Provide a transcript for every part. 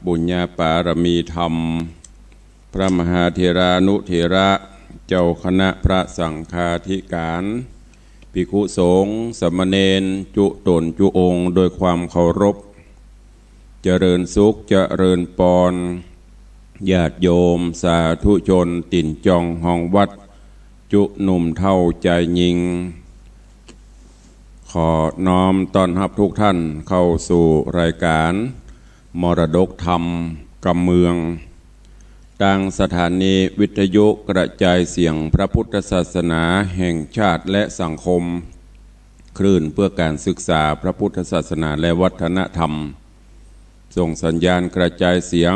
บุญญาปารมีธรรมพระมหาเถรานุเถระเจ้าคณะพระสังฆาธิการภิกขุสงฆ์สามเณรจุตนจุองค์โดยความเคารพเจริญสุขเจริญปอนญาติโยมสาธุชนติ่นจองห้องวัดจุหนุ่มเท่าใจยิงขอน้อมต้อนรับทุกท่านเข้าสู่รายการมรดกธรรมกำเมืองดังสถานีวิทยุกระจายเสียงพระพุทธศาสนาแห่งชาติและสังคมคลื่นเพื่อการศึกษาพระพุทธศาสนาและวัฒนธรรมส่งสัญญาณกระจายเสียง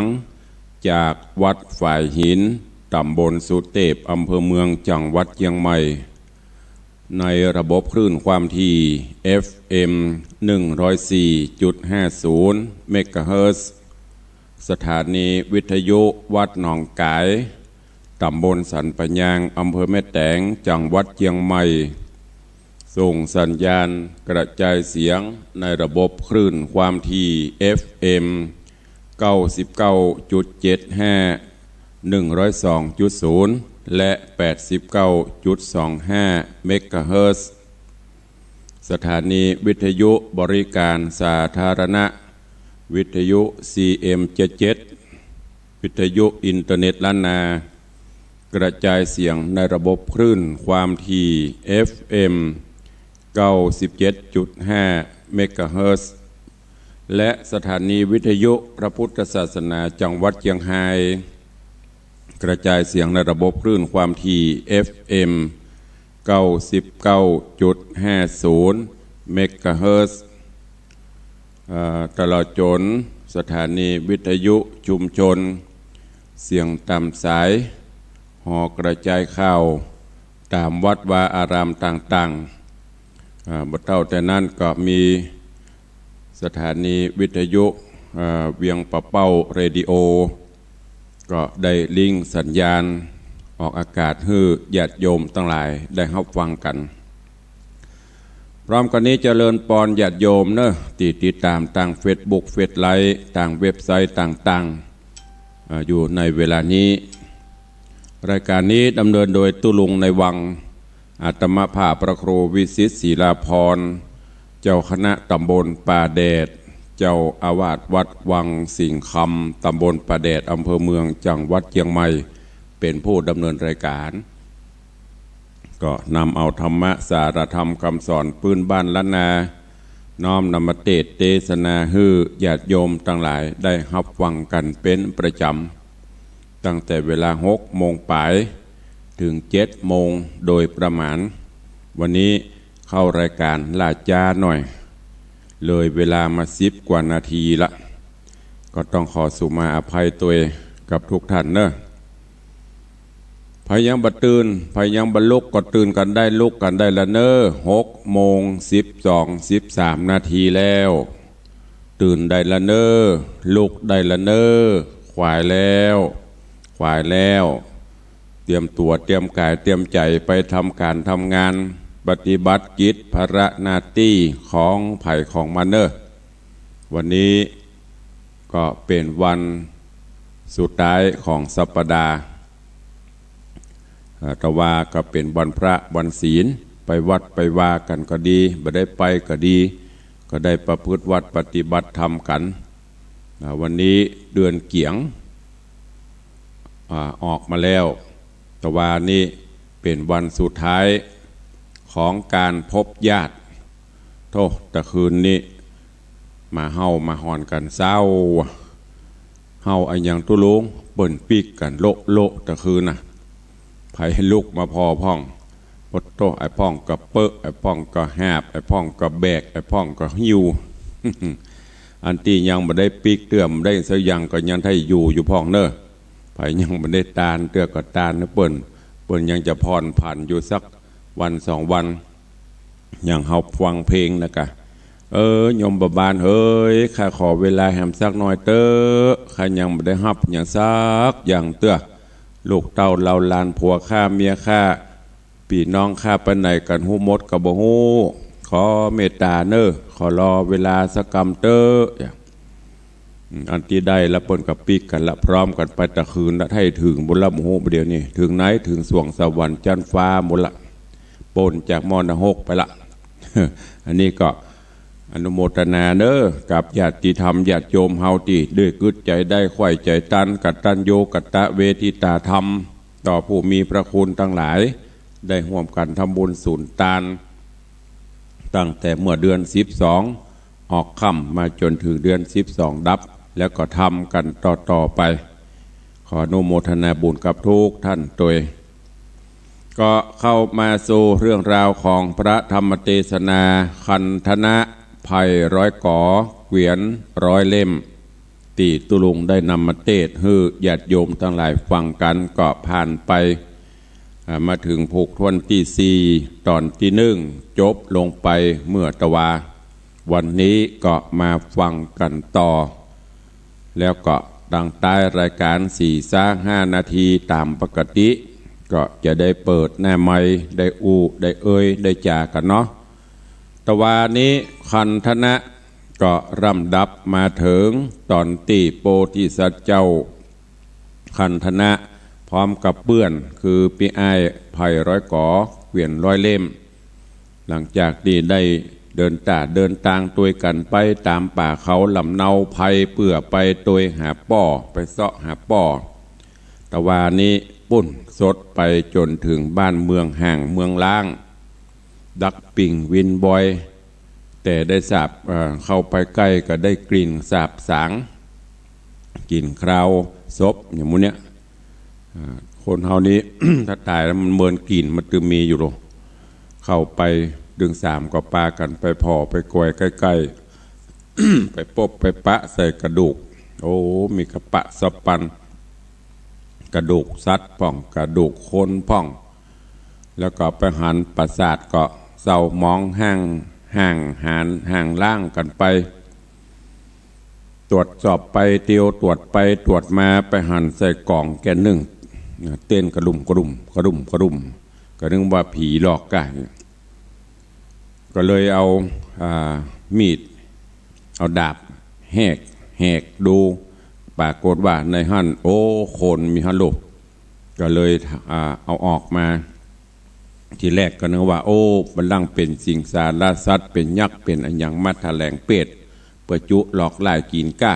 จากวัดฝ่ายหินตำบลสุเทพอำเภอเมืองจังหวัดเชียงใหม่ในระบบคลื่นความถี่ FM 104.50 เมกะเฮิรตซ์สถานีวิทยุวัดหนองกายตำบลสันปะยางอำเภอแม่แตงจังหวัดเชียงใหม่ส่งสัญญาณกระจายเสียงในระบบคลื่นความถี่ FM 99.75 102.0 และ 89.25 เมกะเฮิรตซ์สถานีวิทยุบริการสาธารณะวิทยุ CM77 วิทยุอินเทอร์เน็ตล้านนากระจายเสียงในระบบคลื่นความถี่ FM 97.5 เมกะเฮิรตซ์และสถานีวิทยุพระพุทธศาสนาจังหวัดเชียงรายกระจายเสียงในระบบคลื่นความถี่ FM 99.50 เมกะเฮิรตซ์ตลอดจนสถานีวิทยุชุมชนเสียงตามสายหอกระจายข่าวตามวัดวาอารามต่างๆบ่เท่าแต่นั้นก็มีสถานีวิทยุเวียงปะเป้าเรดิโอก็ได้ลิงก์สัญญาณออกอากาศให้ญาติโยมทั้งหลายได้รับฟังกันพร้อมกันนี้เจริญปอนญาติโยมเนอะติดตามต่างเฟซบุ๊กเฟซไลน์ต่างเว็บไซต์ต่างๆอยู่ในเวลานี้รายการนี้ดำเนินโดยตุลุงในวังอาตมาภาพพระครูวิสิตศิลาภรณ์เจ้าคณะตำบลป่าแดดเจ้าอาวาสวัดวังสิงห์คำตำบลป่าแดดอำเภอเมืองจังหวัดเชียงใหม่เป็นผู้ดำเนินรายการก็นำเอาธรรมะสารธรรมคำสอนพื้นบ้านล้านนาน้อมนำมาเทศนาให้ญาติโยมทั้งหลายได้รับฟังกันเป็นประจำตั้งแต่เวลา6 โมงปลายถึง7 โมงโดยประมาณวันนี้เข้ารายการลาจ้าหน่อยเลยเวลามา10 กว่านาทีละก็ต้องขอสุมาอภัยตัวกับทุกท่านเนอะพยังบัดตื่นพยังบรรลุกก็ตื่นกันได้ลุกกันได้ละเนอ6 โมง 12 13 นาทีแล้วตื่นได้ละเนอลุกได้ละเนอขวายแล้วเตรียมตัวเตรียมกายเตรียมใจไปทำการทำงานปฏิบัติกิจภาระหน้าที่ของไผ่ของมันเนอวันนี้ก็เป็นวันสุดท้ายของสัปดาห์ตะวาก็เป็นวันพระวันศีลไปวัดไปว่ากันก็ดีไม่ได้ไปก็ดีก็ได้ประพฤติวัดปฏิบัติธรรมกันวันนี้เดือนเกียงออกมาแล้วตะวานี้เป็นวันสุดท้ายของการพบญาติโทษแต่คืนนี้มาเฮามาหอนกันเศร้าเฮาอันยังตุลุงเปิ่นปีกกันโลแต่คืนน่ะไผให้ลุกมาพอพ่องปดโตไอ้พ่องก็เปอะไอ้พ่องก็แหบไอ้พ่องก็แบกไอ้พ่องก็หิว อันที่ยังบ่ได้ปีกเตื้อมได้สักอย่างก็ยังให้อยู่พ่องเนอะไผยังบ่ได้ตาลเตื้อก็ตาลเนอะเปิ้นยังจะพรผ่านอยู่สักวัน2 วันอย่างเฮาฟังเพลงนะกะโยมบาลเฮ้ยข้าขอเวลาแหมสักหน่อยเต้อข้ายังบ่ได้รับอย่างสักอย่างเตื้อลูกเต้าเราลานผัวข้าเมียข้าพี่น้องข้าไปไหนกันหูมดกับบ่ฮู้ ขอเมตตาเนอขอรอเวลาสักกรรมเตอ อันที่ได้ละปนกับปีกกันละพร้อมกันไปตะคืนละให้ถึงบนละโมโหเดียวนี่ถึงไหนถึงสวงสวรรค์จันฟ้าหมดละปนจากมอนะหกไปละ อันนี้ก็อนุโมทนาเนอกับญาติธรรมญาติโยมเฮาตีด้วยกึศใจได้ไข่ใจตันกัตตัญโยกัตตะเวทิตาธรรมต่อผู้มีพระคุณทั้งหลายได้ร่วมกันทำบุญสุนทานตั้งแต่เมื่อเดือน12ออกค่ำมาจนถึงเดือน12ดับแล้วก็ทำกันต่อไปขออนุโมทนาบุญกับทุกท่านโดยก็เข้ามาสู่เรื่องราวของพระธรรมเทศนาคันธนะภัยร้อยก่อเกวียนร้อยเล่มตีตุลุงได้นำมาเทศให้ญาติโยมทั้งหลายฟังกันก็ผ่านไปมาถึงผูกทวนที่4ตอนที่1จบลงไปเมื่อตะวาวันนี้ก็มาฟังกันต่อแล้วก็ดังใต้รายการ4-5 นาทีตามปกติก็จะได้เปิดหน้าไมค์ได้ได้ได้จากันเนาะตะวานี้คันธนะก็รำดับมาถึงตอนตีโพธิสัตว์เจ้าคันธนะพร้อมกับเปื้อนคือปีอ้ายไผ่ร้อยก่อเกวียนร้อยเล่มหลังจากที่ได้เดินทางตัวกันไปตามป่าเขาลำเนาไผ่เปื่อไปตัวหาป้อไปเสาะหาป้อตะวานี้ปุ่นสดไปจนถึงบ้านเมืองห่างเมืองล้างดักปิ่งวินบอยแต่ได้สาบเข้าไปใกล้ก็ได้กลิ่นสาบสางกลิ่นคราวศพอย่างมู้เนี้ยคนเฮานี้ ถ้าตายแล้วมันเมินกลิ่นมันตึงมีอยู่หรอเข้าไปดึงสามก็ปากันไปพอไปกวยใกล้ๆ ไปปบไปปะใส่กระดูกโอ้มีกระปะสปันกระดูกสัตว์ป่องกระดูกคนป่องแล้วก็ไปหันประสาทก็เศร้ามองห่างล่างกันไปตรวจสอบไปเตียวตรวจไปตรวจมาไปหันใส่กล่องแกนึ่งเต้นกระดุมก็นึกว่าผีหลอกกันก็เลยเอามีดเอาดาบแหกดูปรากฏว่าในหั่นโอ้คนมีฮัลโหลก็เลยเอาออกมาทีแรกก็นึกว่าโอ้มันลังเป็นสิงสารสัตว์เป็นยักษ์เป็นอันยังมัดแถลงเป็ดประจุหลอกลายกินก้า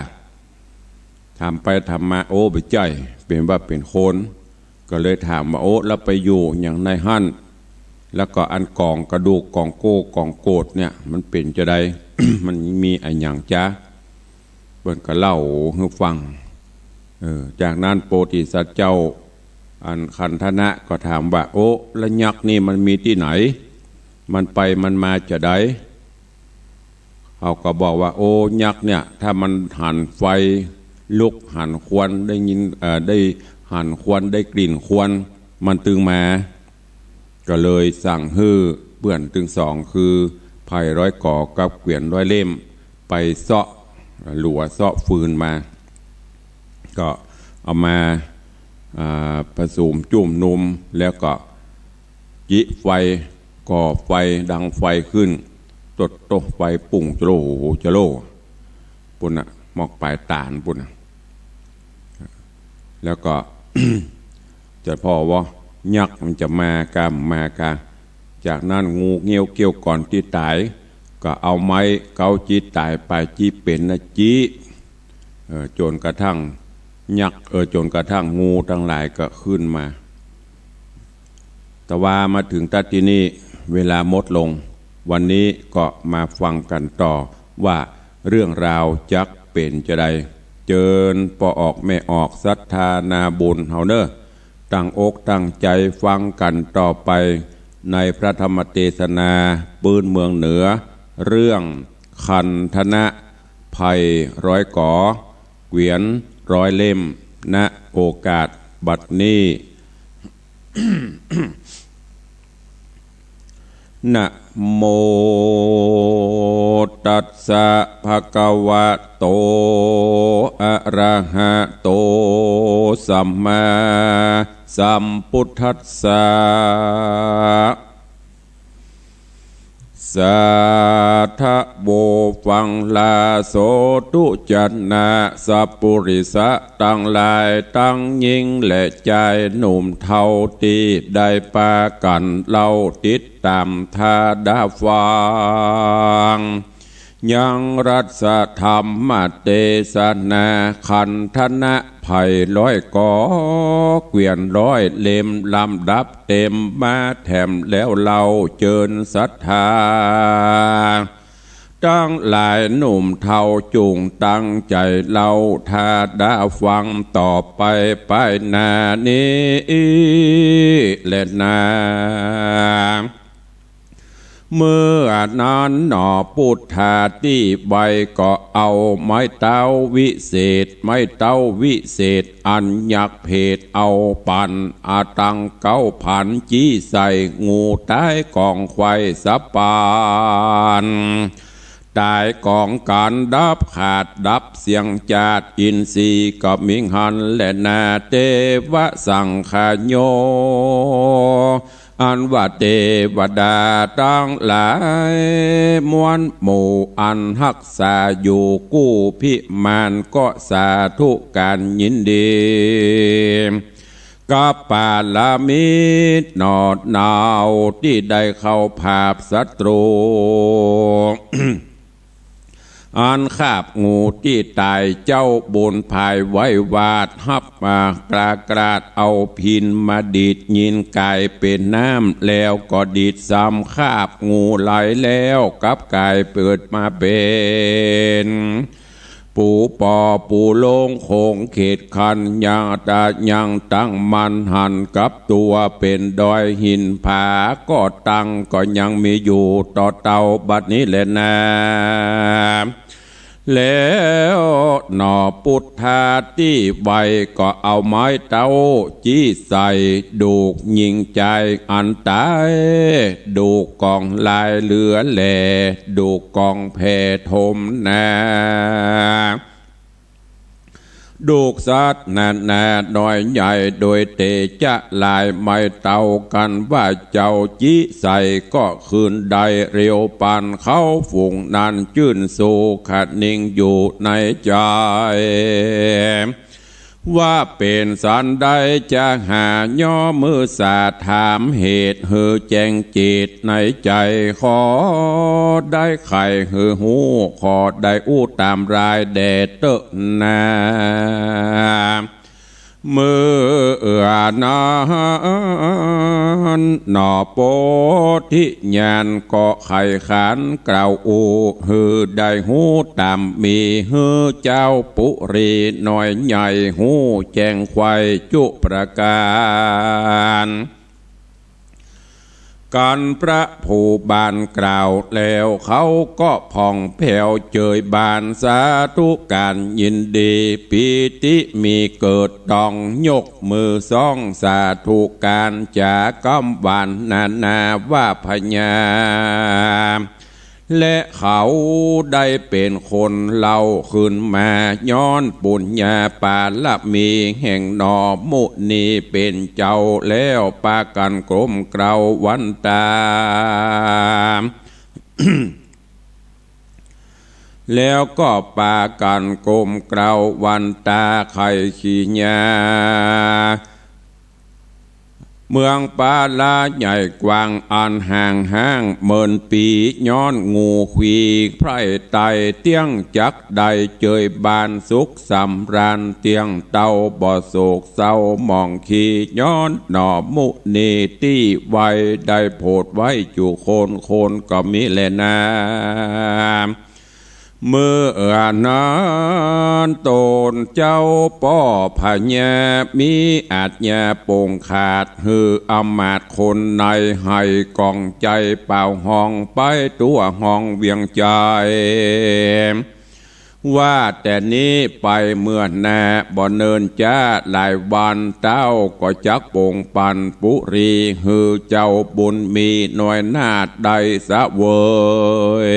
ทำไปทำมาโอ้ไปใจเป็นว่าเป็นคนก็เลยถามว่าโอ้แล้วไปอยู่อย่างในหั่นแล้วก็อันกองกระดูกกองโก้กองโกดเนี่ยมันเป็นจะได้ มันมีอันอย่างจ้าเบิ่นก็เล่าให้ฟังจากนั้นโพธิสัตว์เจ้าอันคันธนะก็ถามว่าโอ้แล้วยักษ์นี่มันมีที่ไหนมันไปมันมาจะได้เขาก็บอกว่าโอ้ยักษ์เนี่ยถ้ามันหันไฟลุกหันควันได้ยินได้หันควันได้กลิ่นควันมันตึงมาก็เลยสั่งฮื้อเปื่อนตึงสองคือไผ่ร้อยก่อกับเกวียนร้อยเล่มไปเสาะหลัวเสาะฟืนมาก็เอามาผสมจุ่มนมแล้วก็จิไฟก่อไฟดังไฟขึ้นตกไฟปุ่งจะโลปุ่นน่ะหมอกปลายตาลปุ่นน่ะแล้วก็ จะพอว่ายักษ์มันจะมากจากนั้นงูเงี้ยวเกี่ยวก่อนที่ตายก็เอาไม้เกาจีตายไปจีเป็นนะจีจนกระทั่งยักษ์จนกระทั่งงูทั้งหลายก็ขึ้นมาแต่ว่ามาถึงตัดที่นี่เวลาหมดลงวันนี้ก็มาฟังกันต่อว่าเรื่องราวจักเป็นจะใดเจิญปอออกแม่ออกศรัทธานาบุญเฮาเนอตั้งอกตั้งใจฟังกันต่อไปในพระธรรมเทศนาปืนเมืองเหนือเรื่องคันธนะภัยร้อยก่อเกวียนร้อยเล่มณโอกาสบัดนี้ นะโมตัสสะภะคะวะโตอะระหะโตสัมมาสัมพุทธัสสะส สาธโบฟังลาโสตุจันนาสัพปุริสะตั้งหลายตั้งยิงและใจหนุ่มเท่าตีได้ปากันเล่าติดตามทาดาฟังยังรัศธรรมเตสนาขันธนะไผ่ร้อยกอเกวียนร้อยเล่มลำดับเต็มมาแถมแล้วเราเจิญศรัทธาตั้งหลายหนุ่มเท่าจุงตั้งใจเล่าทาดาฟังต่อไปไปนานี้และนาเมื่อนานหนอพุทธาที่ใบก็เอาไม้เต้าวิเศษไม้เต้าวิเศษอันยักเพศเอาปั่นอาตังเก้าพันจี้ใส่งูใต้กองควายสะปานตายกองการดับขาดดับเสียงจาดอินทรีกับมิงหันและนาเทวสังขโยอันว่าเทวดาตั้งหลายมวลหมู่อันรักษาอยู่กู้พิมานก็สาธุการยินดีกับปาลามิตรนอดหนาวที่ได้เข้าภาพศัตรู อันคาบงูที่ตายเจ้าบุญภายไว้วาดฮับมากราดเอาพินมาดีดยินกายเป็นน้ำแล้วก็ดีดซ้ำคาบงูไหลแล้วกับกายเปิดมาเป็นปูปอปูโลงโคงเขตคันยังตายังตั้งมันหันกับตัวเป็นดอยหินผาก็ตั้งก็ยังมีอยู่ต่อเตาบัดนี้แหละนะแล้วหนอพุทธาที่ใบก็เอาไม้เต้าจี้ใส่ดูกยิงใจอันตายดูกกองลายเหลือแหล่ดูกกองแผ่ทมนาดูกสัตว์นานาน้อยใหญ่โดยเตจะลายไม้เต้ากันว่าเจ้าจี้ใส่ก็คืนใดเร็วปานเขาฝูงนั้นจื่นสู่ขัดนิ่งอยู่ในใจว่าเป็นสันใดจะหาย่อมือสาถามเหตุเหือแจงจิตในใจขอได้ไข่เหือหูขอได้อู้ตามรายแดดเตอะนาเมื่อนานหนอโปธิญาณก็ไข่ขานกล่าวอูหือได้หูตามมีหือเจ้าปุรีหน่อยใหญ่หูแจงควายจุประการการพระผู้บานกล่าวแล้วเขาก็ผ่องแผ้วเจยบานสาธุการยินดีปีติมีเกิดต้องยกมือซ่องสาธุการจากกำบานนาว่าพญาและเขาได้เป็นคนเล่าขึ้นมาย้อนปุญญาปาลมีแห่งนอมุนีเป็นเจ้าแล้วปากันกลมเกลาวันตา แล้วก็ปากันกลมเกลาวันตาไข่ขี้ญาเมืองปาลาใหญ่กว้างอันห่างห้างเมินปีย้อนงูขวีไพร่ไตเตี้ยงจักใดเจยบานสุขสำราญเตียงเต้าบ่อโศกเศร้ามองขีย้อนหน่อมุนีตี้ไว้ได้โพดไว้จูโคนก็มีแลนาเมื่อนานตนเจ้าป่อพญามีอาจญาโป่งขาดหืออมาตย์คนในให้กองใจเป่าห้องไปตัวห้องเวียงใจว่าแต่นี้ไปเมื่อนาบ่เนินจ้าหลายวันเต้าก็จักโป่งปันปุรีหือเจ้าบุญมีหน่วยนาดใดสะเวย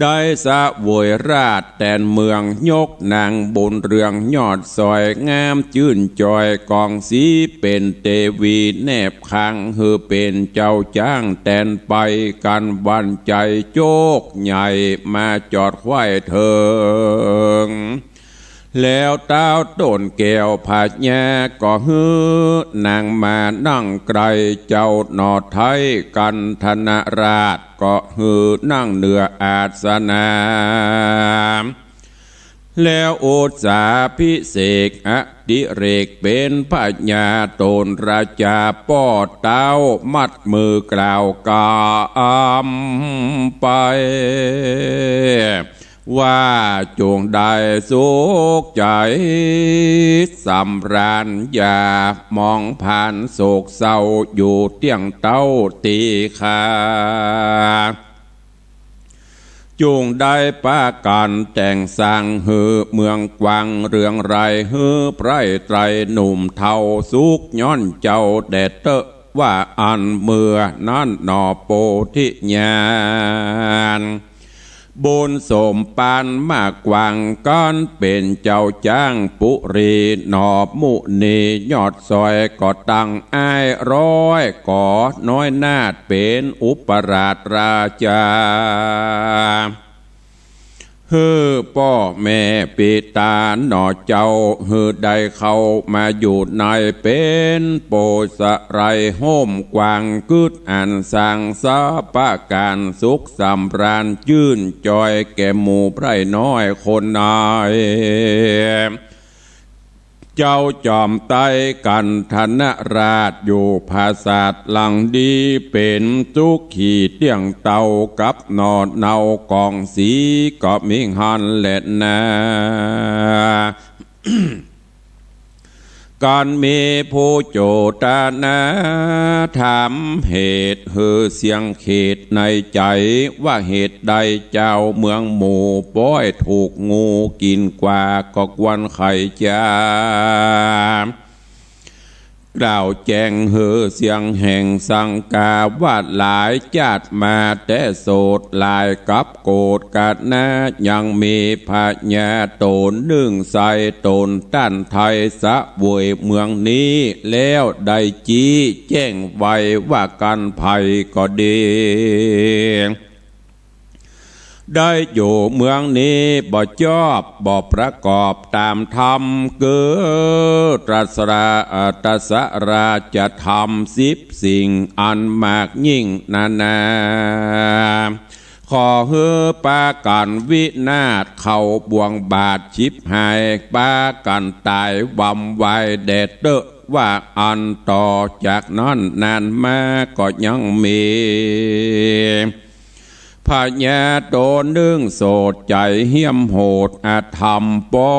ได้สะโวยราชแตนเมืองยกนางบนเรืองยอดซอยงามจื่นจอยกองสีเป็นเตวีแนบคังเฮือเป็นเจ้าจ้างแตนไปกันวันใจโจกใหญ่มาจอดไหวเถิงแล้วเต้าต้นแก้วผาแย่ก็ฮือนางมานั่งไกลเจ้าหนอไทยกันธนราชก็ฮือนั่งเหนืออาสนะแล้วโอษาพิเศษอดิเรกเป็นพญาโตนราชาป้อเต้ามัดมือกล่าวกามไปว่าจงได้สุขใจสำราญอย่ามองผ่านโศกเศร้าอยู่เตียงเต้าตีขาจงได้ป้ากันแต่งสร้างฮือเมืองกวางเรืองไรฮือไพรไตรหนุ่มเทาสุกย้อนเจ้าแดดเตอะว่าอันเมื่อนั้นหนอโปธิญาณบนสมปานมากกวางก้อนเป็นเจ้าจ้างปุรีหนอบมุนียอดซอยก็ตั้งอ้ายร้อยก่อน้อยนาดเป็นอุปราชราชาฮือพ่อแม่ปิตาหน่อเจ้าฮือได้เข้ามาอยู่ในเป็นโปสะไรโฮมกวางกึดอันสร้างสาปะการสุขสำราญยื่นจอยแก่หมู่ไพร่น้อยคนนายเจ้าจอมไต้กันธนราชอยู่ภาษาทหลังดีเป็นทุกขี่เตียงเต่ากับนอดเนากองสีก็มิงหันเล็ดนาการมีผู้โจตนาถามเหตุฮือเสียงเขตในใจว่าเหตุใดเจ้าเมืองหมู่ป้อยถูกงูกินกว่าก็กวนไข่จ้ากล่าวแจ้งฮือเสียงแห่งสังกาวาดหลายจาดมาแต่โสดลายกับโกดกาดนายังมีพญาโตนนึ่งใส่โตนต้านไทยสะบวยเมืองนี้แล้วได้จี้แจ้งไว้ว่ากันภัยก็ดีได้อยู่เมืองนี้บ่ชอบบ่ประกอบตามธรรมเกิดตรัสราจะทำ10 สิ่งอันมากยิ่งนานาขอเฮือปากันวินาศเข้าบ่วงบาดชิบหายปากันตายวำไวแดดเตอะว่าอันต่อจากนั้นนานมาก็ยังมีพญาโตนึ่งโสดใจเหี้ยมโหดอาธรรมป้อ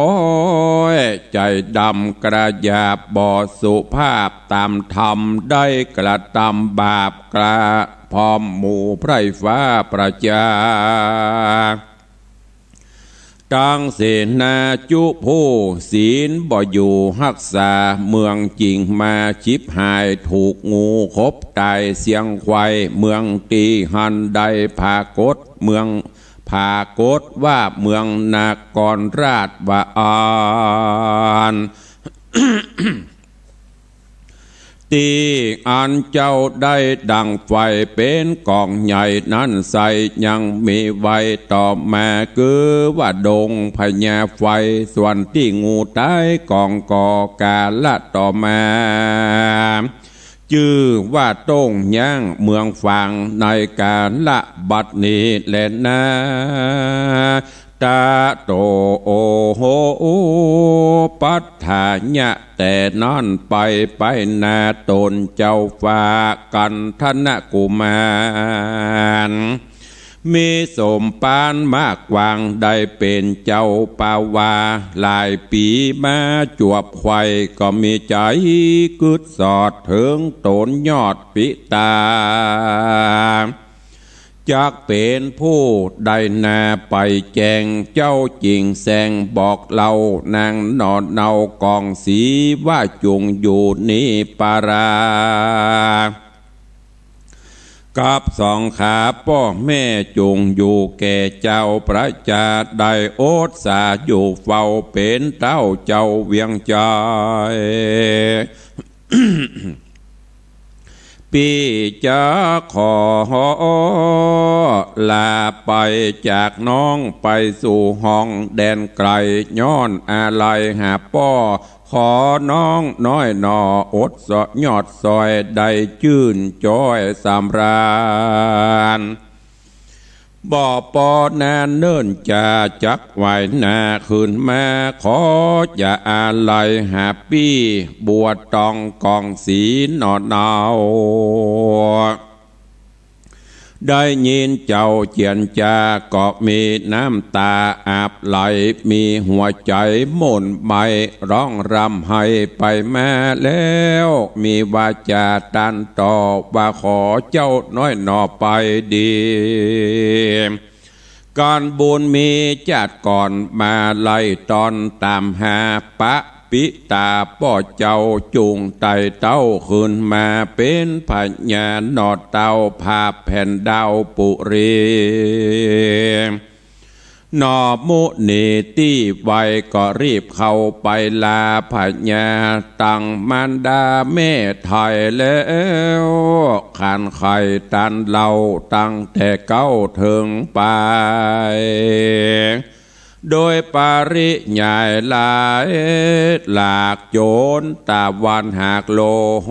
ยใจดำกระยาบบ่สุภาพตามธรรมได้กระทำบาปกระพร้อมหมู่ไพร่ฟ้าประจาตั้งเสนาจุผู้ศีลบ่อยู่รักษาเมืองจริงมาชิบหายถูกงูคบตายเสียงควายเมืองตีหันใดผากดเมืองผากดว่าเมืองนากรราชวาอาน ตีอันเจ้าได้ดังไฟเป็นกองใหญ่นั้นใสยังมีไว้ต่อมาคือว่าดงพญาไฟส่วนที่งูตายกองก่อกาละต่อมาชื่อว่าต้งย่างเมืองฝังในการละบัดนี้แลนะตาโตโอโหปัฏฐาญะแต่นั่นไปนาตนเจ้าฟ้ากันธนกุมารมีสมปานมากกวางได้เป็นเจ้าปาวาหลายปีมาจวบไข่ก็มีใจกึดสอดถึงตนยอดปิตาจากเป็นผู้ได้นาไปแจงเจ้าจริงแสงบอกเล่านางนอนเนากองสีว่าจงอยู่นี่ปารา กับสองขาพ่อแม่จงอยู่แก่เจ้าพระจาได้โอดสาอยู่เฝ้าเป็นเต้าเจ้าเวียงใจ พี่จะขอลาไปจากน้องไปสู่ห้องแดนไกลย้อนอะไรหาป้อขอน้องน้อยหนออดสยอดซอยได้ชื่นจ้อยสำราญบ่อปอนานเนิ่นจะจักไหวหน้าขึ้นมาขออย่าอะไรหาปี้บัวตองกองสีนอดเนาได้ยินเจ้าเจียนจาก็มีน้ำตาอาบไหลมีหัวใจหม่นใบร้องรำให้ไปมาแล้วมีวาจาตันต่อว่าขอเจ้าน้อยหนอไปดีการบุญมีจัดก่อนมาไล่ตอนตามหาปะปิตาป่อเจ้าจุงไตเต้าขึ้นมาเป็นพญานอดเต้าภาพแผ่นดาวปุรีนอมุนีที่ไวก็รีบเข้าไปลาพญาตั้งมารดาแม่ไทยแล้วขันไข่ตันเล่าตั้งแต่เก้าถึงไปโดยปาริยายหลายหลากโจรตาวันหากโลโห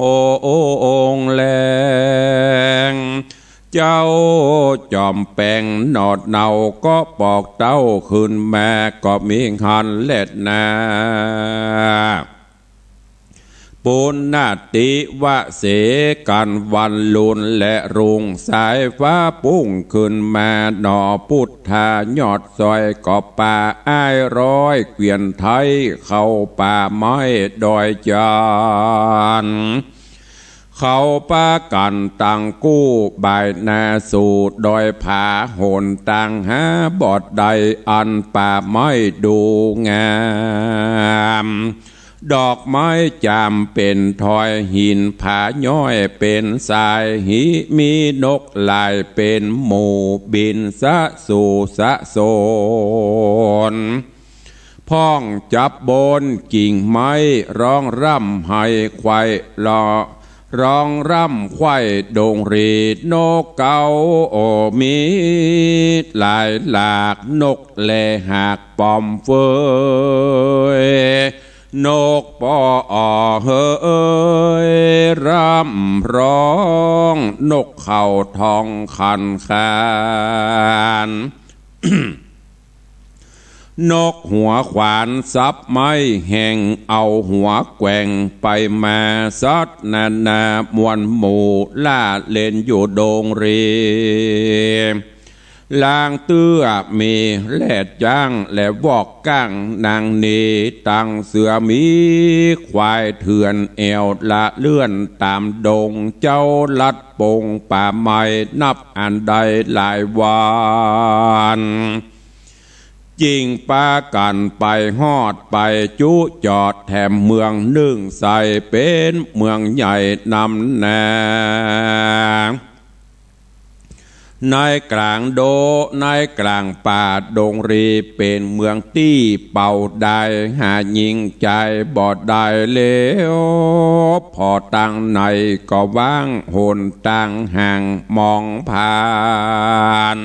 องแรงเจ้าจอมแปงนอดเนาก็ปอกเต้าขึ้นแม่ก็มีหันเล็ดนาปุณนาติวะเสกันวันลุนและรุงสายฟ้าปุ้งขึ้นมาหนอพุทธายอดซอยก็ป่าอ้ายร้อยเกวียนไทยเข้าป่าไม้ดอยจานเขาปากันตังกู้บายนาสู่ดอยผาโหนตังหาบอดใดอันป่าไม้ดูงามดอกไม้จามเป็นทอยหินผาย้อยเป็นสายหิมีนกลายเป็นหมู่บินสะสู่สะโซนพ้องจับบนกิ่งไม้ร้องร่ำให้ควายรอร้องร่ำควายดงรีดนกเกาโอมีหลายหลากนกแลหากปอมเฟยนกปอเฮยร่ำร้องนกเข่าทองคันคานนกหัวขวานซับไม้แห่งเอาหัวแกว่งไปมาซัดนานามวนหมู่ล่าเล่นอยู่โดงรีลางเตื้อมีแลดจ้างและวอกก้างนางนีตังเสือมีควายเถื่อนแอวละเลื่อนตามดงเจ้าลัดปงป่าไม้นับอันใดหลายวานจิงปากันไปฮอดไปจุจอดแถมเมืองนึ่งใส่เป็นเมืองใหญ่นำแนในกลางโดในกลางป่าดงรีเป็นเมืองตี้เป่าได้หายิงใจบอดได้เลวพอตั้งในก็ว่างหนตั้งห่างมองผ่าน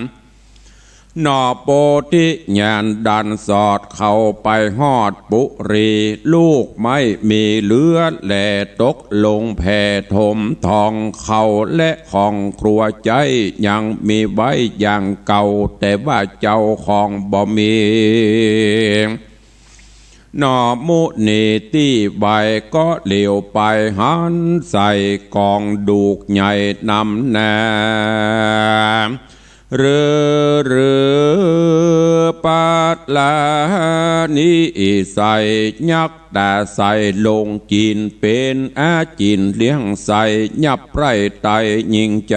นอโปธิญาณดันสอดเข้าไปฮอดปุรีลูกไม่มีเหลือแหล่ตกลงแผ่ถมทองเขาและของครัวใจยังมีไว้อย่างเก่าแต่ว่าเจ้าของบ่มีนอมุนีที่ใบก็เหลียวไปหันใส่กองดูกใหญ่นำนาเรือปัดลานิใส่ยักตาใส่ลงกินเป็นอาจินเลี้ยงใส่ยับไรไตยิงใจ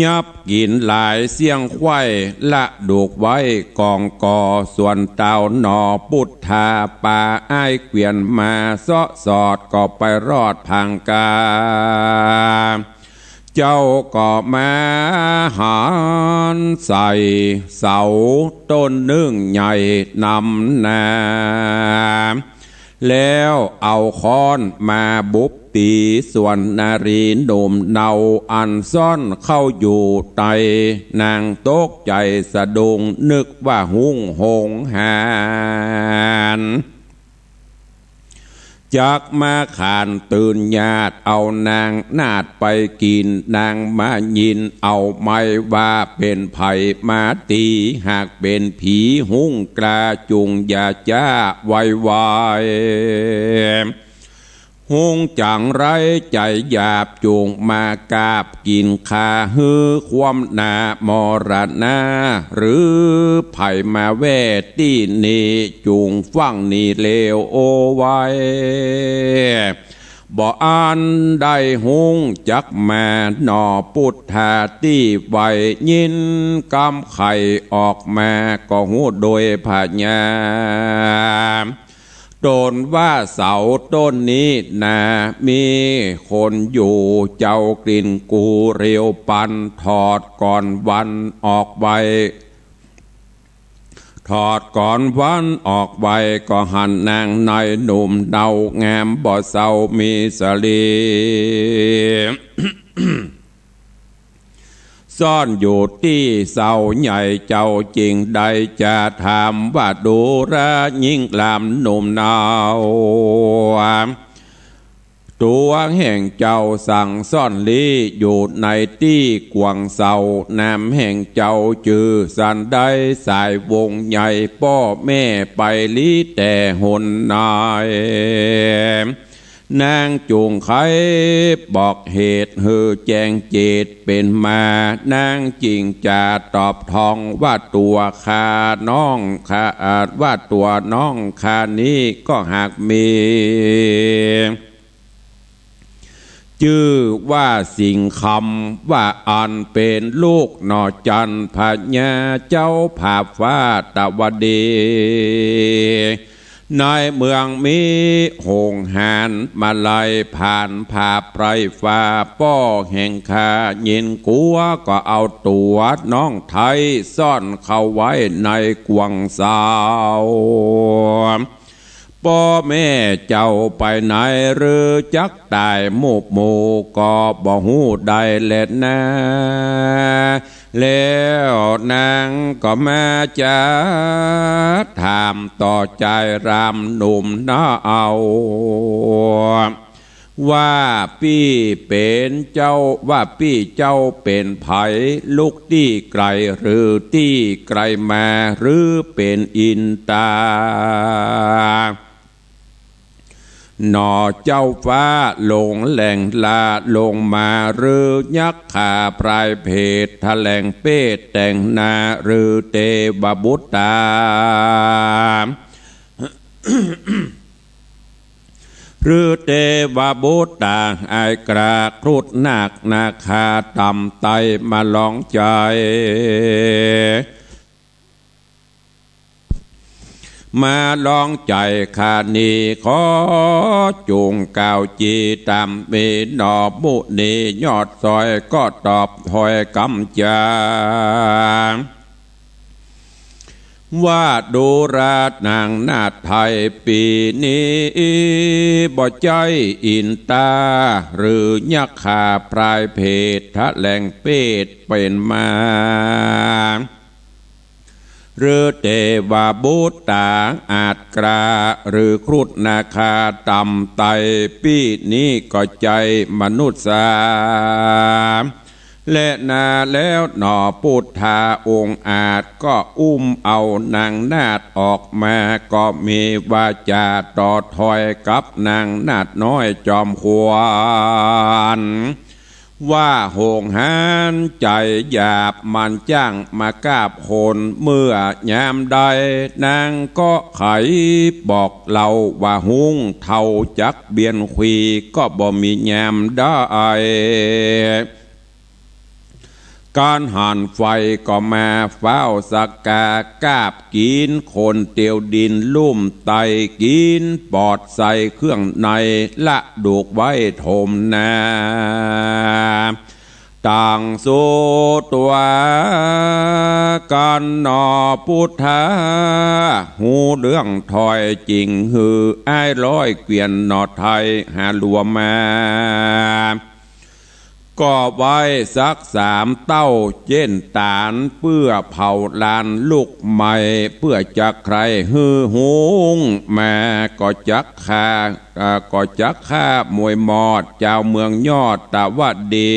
ยับกินหลายเสียงไข่ละดูกไว้กองก่อส่วนเต่าหนอปุถทาป่าอ้ายเกวียนมาเสาะสอดก็ไปรอดพังกาเจ้าก็มาหารใส่เสาต้นนึ่งใหญ่นำนาแล้วเอาค้อนมาบุบตีส่วนนารีหนุ่มเนาอันซ่อนเข้าอยู่ไตนางตกใจสะดุ้งนึกว่าหุ่งหงหานจักมาขานตื่นญาติเอานางนาดไปกินนางมายินเอาไม่ว่าเป็นไผ่มาตีหากเป็นผีหุ่งกระจุงอย่าจ้าไวไวหุ่งจังไรใจหยาบจุงมากาบกินคาฮือความนามรณาหรือไผ่มาแวดที่นี่จุงฟังนี่เลวโอไว้บ่อันได้หุ่งจักแม่หนอพุทธาที่ไว้ยินกำไข่ออกมาก็หูโดยพญาต้นว่าเสาต้นนี้นามีคนอยู่เจ้ากลิ่นกูเรียวปันถอดก่อนวันออกใบถอดก่อนวันออกใบก็หันนางในหนุ่มเดางามบ่เศร้ามีสลี ซ่อนอยู่ที่เสาใหญ่เจ้าจริงได้จะถามว่าดูระยิ่งลำหนุ่มนาวตัวแห่งเจ้าสั่งซ่อนลีอยู่ในที่กวางเสานำแห่งเจ้าจือสันได้สายวงใหญ่พ่อแม่ไปลีแต่หนนายนางจูงไขบอกเหตุเฮอแจงเจตเป็นมานางจริงจะตอบทองว่าตัวคาน้องคาอาจว่าตัวน้องคานี้ก็หากมีชื่อว่าสิ่งคำว่าอันเป็นลูกนอจันพญาเจ้าภาพฟ้าตะวันดีในเมืองมีหงหานมาลายผ่านผาไพรฟ้าป้อแห่งคายินกัวก็เอาตัวน้องไทยซ่อนเข้าไว้ในกวงสาวพ่อแม่เจ้าไปไหนหรือจักตายหมู่หมู่ก็บ่หูได้เล็ดนะแล้วนางก็มาจะถามต่อใจรำหนุ่มน้าเอาว่าพี่เป็นเจ้าว่าพี่เจ้าเป็นไผลูกที่ไกลหรือที่ไกลมาหรือเป็นอินตาหนอเจ้าฟ้าลงแหล่งลาลงมาหรือยักษ์ขาปลายเพศแถลงเป้แต่งนาหรือเตวบุตตา หรือเตวบุตตาไอกราครุดนักนาคาต่ำไตมาลองใจมาลองใจขานีขอจูงก่าวจีตามมีหนอมุนียอดซอยก็ตอบถอยกำจาว่าดูราชนางนาฏไทยปีนี้บ่ใจอินตาหรือยักษ์ขาปลายเพศทะแหลงเป็ดเป็นมาหรือเทวบุตตาอาจกราหรือครุฑนาคาต่ำไตปีนี้ก็ใจมนุษย์สาและนาแล้วหนอพุทธาองค์อาจก็อุ้มเอานางนาฏออกมาก็มีวาจาต่อถอยกับนางนาฏน้อยจอมขวานว่าโหงหานใจหยาบมันจ้างมากราบโคนเมื่อยามใดนางก็ไขบอกเราว่าหุงเท่าจักเบียนคุยก็บ่มียามได้ การหันไฟก็มาเฝ้าสักกากาบกินคนเตียวดินลุ่มไตกินปอดใส่เครื่องในละดูกไว้ถมนาต่างสู้ตัวกันนอพุทธาหูเรื่องถอยจริงหือไอ้ร้อยเกวียนนอไทยหาลัวมาก็ไว้สัก3 เต้าเจนตานเพื่อเผาลานลูกใหม่เพื่อจะใครฮือหุงแม่ก็จักฆ่ามวยมอดเจ้าเมืองยอดตะวัดดี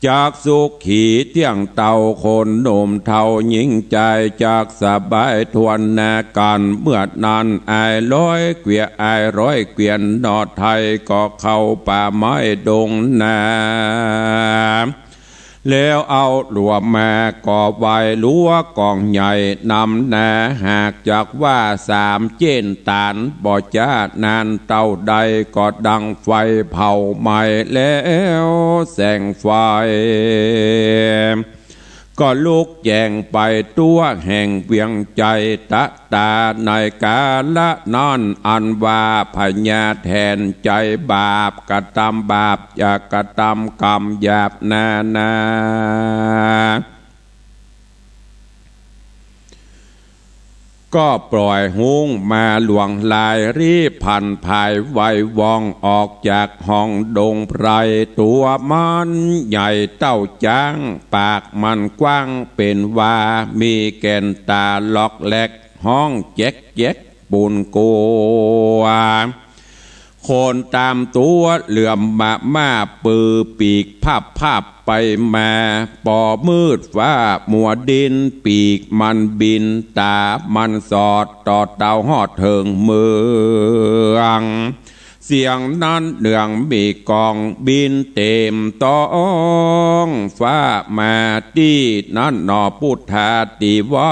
จากสุขขีเที่ยงเต่าคนหนุ่มเท่าหญิงใจจากสบายทวนนากันเมื่อนานไอ้ร้อยเกวียไอ้ร้อยเกวียนนอไทยก็เข้าป่าไม้ดงนาแล้วเอาหลวงมาก่อไว้ลัวกองใหญ่นำนาหากจากว่า3 เจนตานบ่จ้านานเต้าใดก็ดังไฟเผาไหม้แล้วแสงไฟก็ลุกแยงไปตัวแห่งเวียงใจตะตาในกาละนอนอันว่าพญาแทนใจบาปกระทำบาปอย่ากระทำกรรมหยาบนาก็ปล่อยหุงมาหลวงลายรีพันภายไววองออกจากห้องดงไพรตัวมันใหญ่เต้าจ้างปากมันกว้างเป็นว่ามีแก่นตาล็อกแหลกห้องแจ๊กปูนโกคนตามตัวเหลื่อมมาปือปีกภาพไปมาปอมืดฟ้ามัวดินปีกมันบินตามันสอดต่อเตาหอดเถิงเมืองเสียงนั้นเนืองมีกองบินเต็มต้องฟ้ามาที่นั้นนอพุทธาติว่า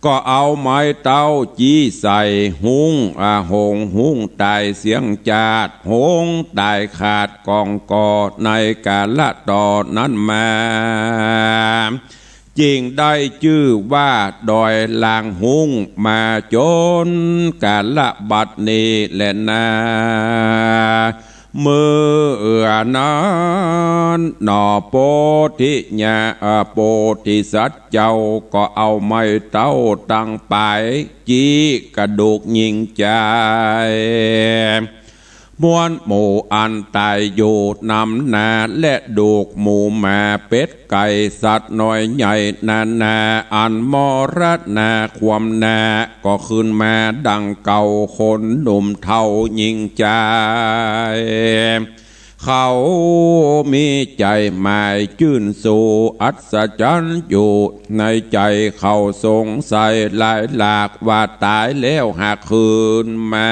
ก็เอาไม้เต้าจี้ใส่หุงหุงตายเสียงจาดหงตายขาดกองกอในกาละต่อนั้นมาจริงได้ชื่อว่าดอยลางหุงมาจนกาละบัดนี้แหละนาเมื่อนั้นหนอโพธิญาโพธิสัตว์เจ้าก็เอาไม้เต้าตั้งไปจี้กระดูกยิงใจมวนหมู่อันตายอยู่นำนาและดูกหมูแม่เป็ดไก่สัตว์น้อยใหญ่นาอันมรณาความนาก็ขึ้นมาดังเก่าคนหนุ่มเท่ายิ่งใจเขามีใจหมายชื่นสู่อัศจรรย์อยู่ในใจเขาสงสัยหลากว่าตายแล้วหากคืนมา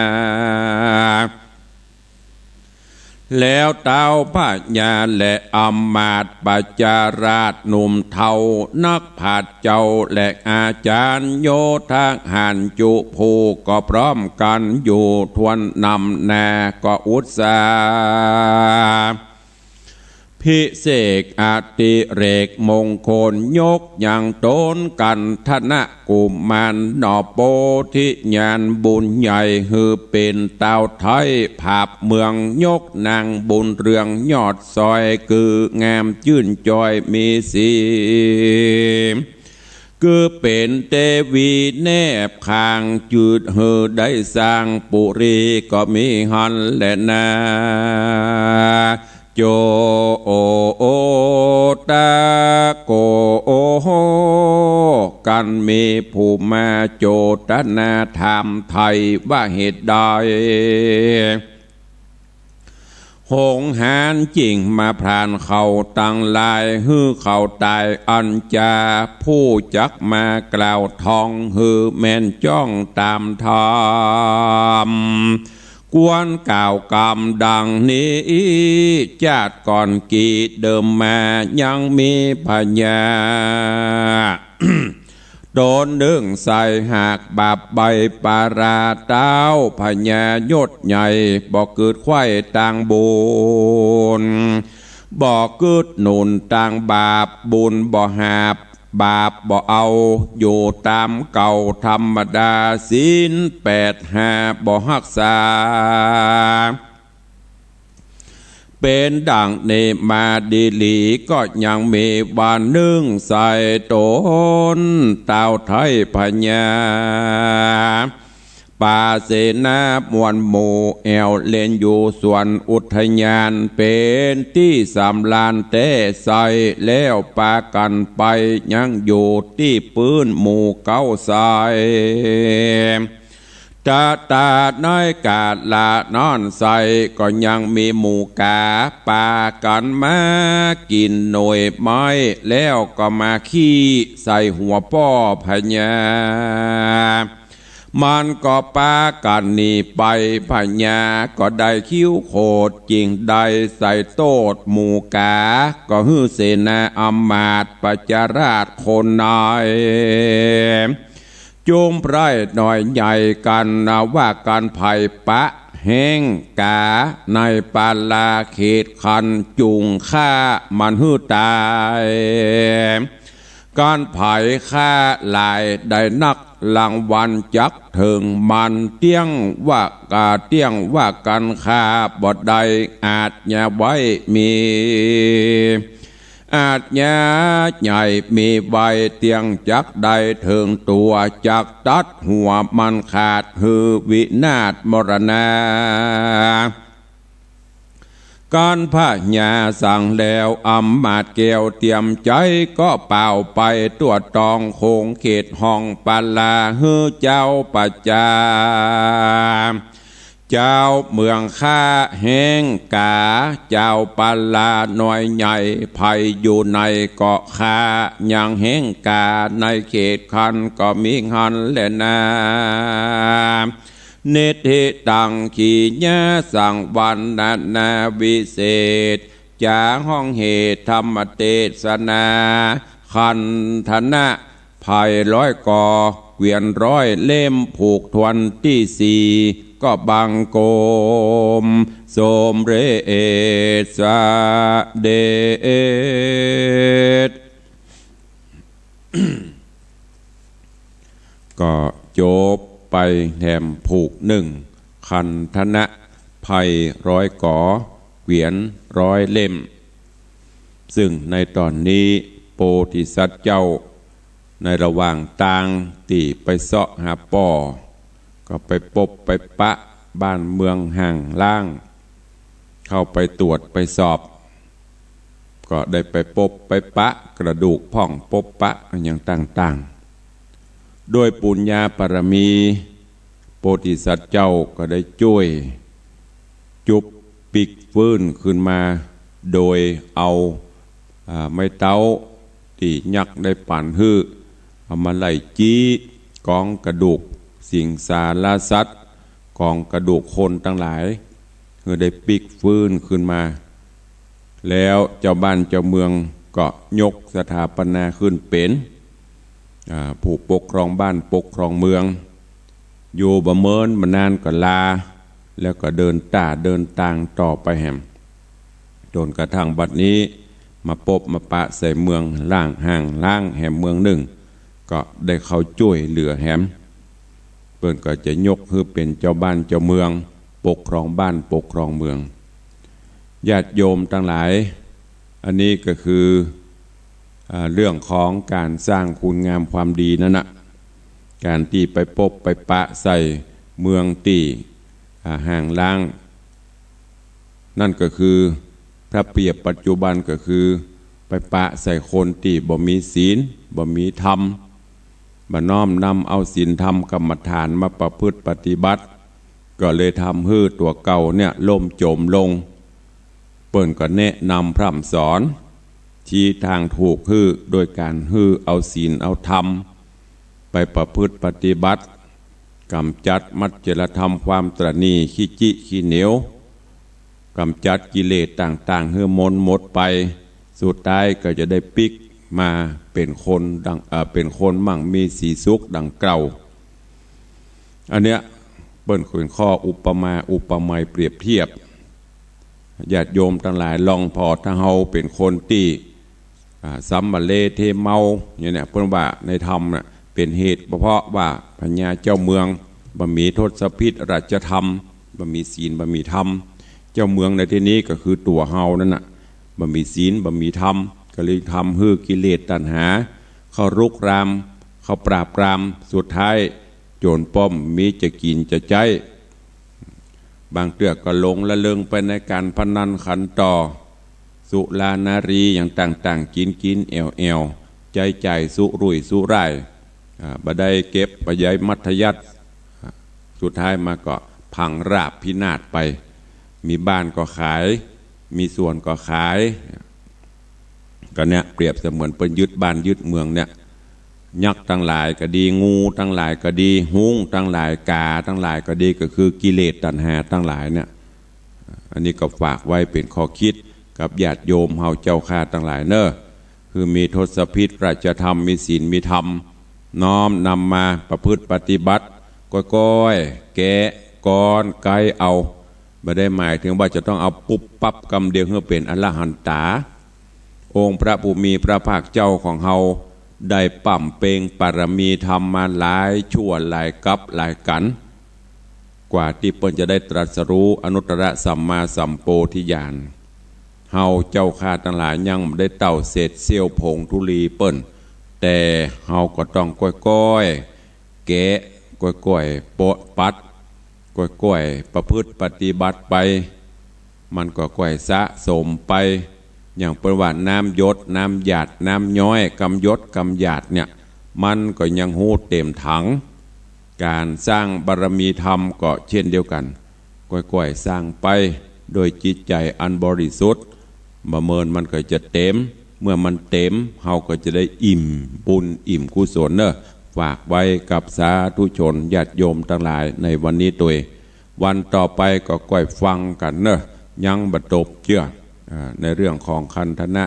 แล้วเต้าพญาและอำมาตย์ปัจจาราชหนุ่มเทานักผาดเจ้าและอาจารย์โยธาหันจุภูก็พร้อมกันอยู่ทวนนำนาก็อุตสาพิเศษอาติเรกมงคลยกอย่างต้นกันธนกุมารนอโพธิญาณบุญใหญ่ฮือเป็นเต้าไทยภาพเมืองยกนางบุญเรืองยอดซอยคืองามชื่นจอยมีสีคือเป็นเทวีแนบคางจืดเฮอได้สร้างปุรีก็มีหันและนาโจโอตาโกโอโหกันมีผู้มาโจทนาธรรมไทยว่าเหตุใดหงหานจริงมาพรานเขาตั้งลายฮือเขาตายอัญจาผู้จักมากล่าวทองฮือแม่นจ้องตามธรรมกวนกล่าวกรรมดังนี้ชาติก่อนกี่เดิมมายังมีพญา ต ตนนึ่งใส่หากบาปใบปาราเต้าพญายศใหญ่บ่เกิดไข่ต่างบุญบ่เกิดหนุนต่างบาปบุญบ่หาบบาปบ่เอาอยู่ตามเก่าธรรมดาศีล8 5บ่รักษาเป็นดังเนมาดีหลีก็ยังมีบานนึ่งใส่ตนเต่าไทยพญาป่าเสนามวลหมู่แอวเล่นอยู่ส่วนอุทยานเป็นที่สำลานแต่ใส่แล้วปากันไปยังอยู่ที่ปืนหมู่เก้าใส่ตาน้อยกาดละนอนใส่ก็ยังมีหมูกาปากันมากินหน่วยไม้แล้วก็มาขี้ใส่หัวป้อพญามันก็ปากันหนีไปพญาก็ได้คิ้วโคดจริงได้ใส่โตดหมูกาก็ฮือเสนาอำมาตย์ปัจจาราชคนนายจุมไพร่หน่อยใหญ่กันว่าการไผ่ปะแห้งกาในปาลาเขตคันจุงฆ่ามันหื้อตายการไผ่ฆ่าหลายได้นักรางวัลจักถึงมันเตี้ยงว่ากาเตี้ยงว่ากันฆ่าบดใดอาจอย่าไว้มีอาจญาใหญ่มีใบเตียงจักได้ถึงตัวจักตัดหัวมันขาดหือวินาศมรณาการพระญาสั่งแล้วอำมาตย์แก้วเตรียมใจก็เป่าไปตัวตองคงเขตห้องปาลาฮือเจ้าปัจจาเจ้าเมืองข้าแห้งกาเจ้าปาลาหน่อยใหญ่ภัยอยู่ในเกาะคายังแห้งกาในเขตคันก็มีหันแลนาเนติตังขีญาสังวันนาวิเศษจาห้องเหตุธรรมเทศนาคันธนะภัย100 กอเกวียน100 เล่มผูกทวนที่4ก็บังโกมสมเรศเดช ก็จบไปแถมผูก1คันธนะภัย100 กอเกวียน100 เล่มซึ่งในตอนนี้โพธิสัตว์เจ้าในระหว่างต่างตีไปเสาะหาป่อก็ไปปบไปปะบ้านเมืองห่างล่างเข้าไปตรวจไปสอบก็ได้ไปปบไปปะกระดูกพ่องปบปะอย่างต่างๆโดยปุญญาปรมีโพธิสัตว์เจ้าก็ได้ช่วยจุบปิกฟื้นขึ้นมาโดยเอาไม้เต้าที่ยักษ์ได้ปั่นฮื้อเอามาไล่จี้กองกระดูกสิงสารสัตว์กองกระดูกคนทั้งหลายคือได้ปิกฟื้นขึ้นมาแล้วเจ้าบ้านเจ้าเมืองก็ยกสถาปนาขึ้นเป็นผู้ปกครองบ้านปกครองเมืองอยู่บ่เมินมานานก็ลาแล้วก็เดินต่างต่อไปแหมจนกระทั่งบัดนี้มาปบมาปะใส่เมืองล่างห่างล่างแหมเมืองหนึ่งก็ได้เข้าช่วยเหลือแหมเปิ้นก็จะยกคือเป็นเจ้าบ้านเจ้าเมืองปกครองบ้านปกครองเมืองญาติโยมทั้งหลายอันนี้ก็คือเรื่องของการสร้างคุณงามความดีนั่นนะการที่ไปปบไปปะใส่เมืองที่ห่างล่างนั่นก็คือถ้าเปรียบปัจจุบันก็คือไปปะใส่คนที่บ่มีศีลบ่มีธรรมบ่น้อมนำเอาศีลธรรมกรรมฐานมาประพฤติปฏิบัติก็เลยทำให้ตัวเก่าเนี่ยล่มจมลงเปิ้นก็แนะนำพร่ำสอนชี้ทางถูกฮื้อโดยการฮื้อเอาศีลเอาธรรมไปประพฤติปฏิบัติกำจัดมัจจรธรรมความตระหนี่ขี้จิขี้เหนียวกำจัดกิเลสต่างๆให้หมดไปสุดท้ายก็จะได้ปิก มาเป็นคนเป็นคนมั่งมีสีสุขดังเก่าอันเนี้ยเปิ้นเป็นข้ออุปมาอุปไมยเปรียบเทียบญาติโยมทั้งหลายลองพอถ้าเฮาเป็นคนที่สัมมาเลเทเมาอย่างเนี้ยเพิ่นว่าในธรรมน่ะเป็นเหตุเพราะว่าพญาเจ้าเมืองบ่มีทศพิธราชธรรมบ่มีศีลบ่มีธรรมเจ้าเมืองในที่นี้ก็คือตัวเฮานั่นน่ะบ่มีศีลบ่มีธรรมก็เลยทำให้กิเลสตัณหาเข้ารุกรามเข้าปราบปรามสุดท้ายโจรป้อมมีจะกินจะใจบางเตือกก็หลงละเลงไปในการพนันขันต่อสุรานารีอย่างต่างๆกินแอวใจสุรุ่ยสุร่ายบ่ได้เก็บบ่ได้มัธยัติสุดท้ายมาก็พังราบพินาศไปมีบ้านก็ขายมีส่วนก็ขายก็เนี่ยเปรียบเสมือนเป็นยึดบ้านยึดเมืองเนี่ยยักษ์ทั้งหลายก็ดีงูทั้งหลายก็ดีหุงทั้งหลายกาทั้งหลายก็ดีก็คือกิเลสตัณหาทั้งหลายเนี่ยอันนี้ก็ฝากไว้เป็นข้อคิดกับญาติโยมเฮาเจ้าข้าทั้งหลายเนอะคือมีทศพิธราชธรรมมีศีลมีธรรมน้อมนำมาประพฤติปฏิบัติก้อยแกะก้อนไกเอาไม่ได้หมายถึงว่าจะต้องเอาปุ๊บปั๊บกำเดียวเพื่อเป็นอรหันตาองค์พระผู้มีพระภาคเจ้าของเฮาได้ปั่มเปงปารมีธรรมมาหลายชั่วหลายกับหลายกันกว่าที่เปิ้นจะได้ตรัสรู้อนุตตรสัมมาสัมโพธิญาณเฮาเจ้าข้าทั้งหลายยังได้เต่าเศษเสี้ยวผงธุลีเปิ้นแต่เฮาก็ต้องก้อยแกะก้อยโปะปัดก้อยประพฤติปฏิบัติไปมันก็ก้อยสะสมไปอย่างประวัติน้ำยศน้ำหยาดน้ำย้อยกำยศกำหยาดเนี่ยมันก็ยังหูเต็มถังการสร้างบารมีธรรมก็เช่นเดียวกันก้อยสร้างไปโดยจิตใจอันบริสุทธิ์ประเมินมันก็จะเต็มเมื่อมันเต็มเฮาก็จะได้อิ่มบุญอิ่มกุศลเนอะฝากไว้กับสาธุชนญาติโยมทั้งหลายในวันนี้ตัววันต่อไปก็ก้อยฟังกันเนอะยังบรรจบเชื่อในเรื่องของคันธนะ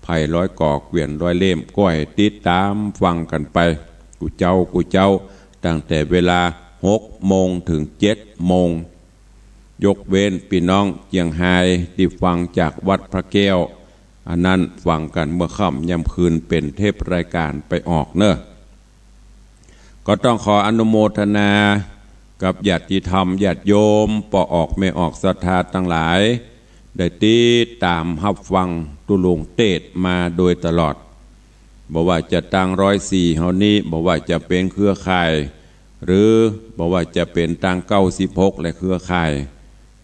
ไผ่ร้อยกอกเกวียนร้อยเล่มก้อยติดตามฟังกันไปกูเจ้าตั้งแต่เวลา6 โมงถึง7 โมงยกเว้นพี่น้องเจียงไฮ้ที่ฟังจากวัดพระแก้วอันนั้นฟังกันเมื่อค่ำยำคืนเป็นเทปรายการไปออกเนอะก็ต้องขออนุโมทนากับญาติธรรมญาติโยมปออกไม่ออกศรัทธาทั้งหลายได้ติดตามรับฟังตุลุงเทศมาโดยตลอดบอกว่าจะตั้ง104เฮานี้บอกว่าจะเป็นเครือข่ายหรือบอกว่าจะเป็นตั้ง96และเครือข่าย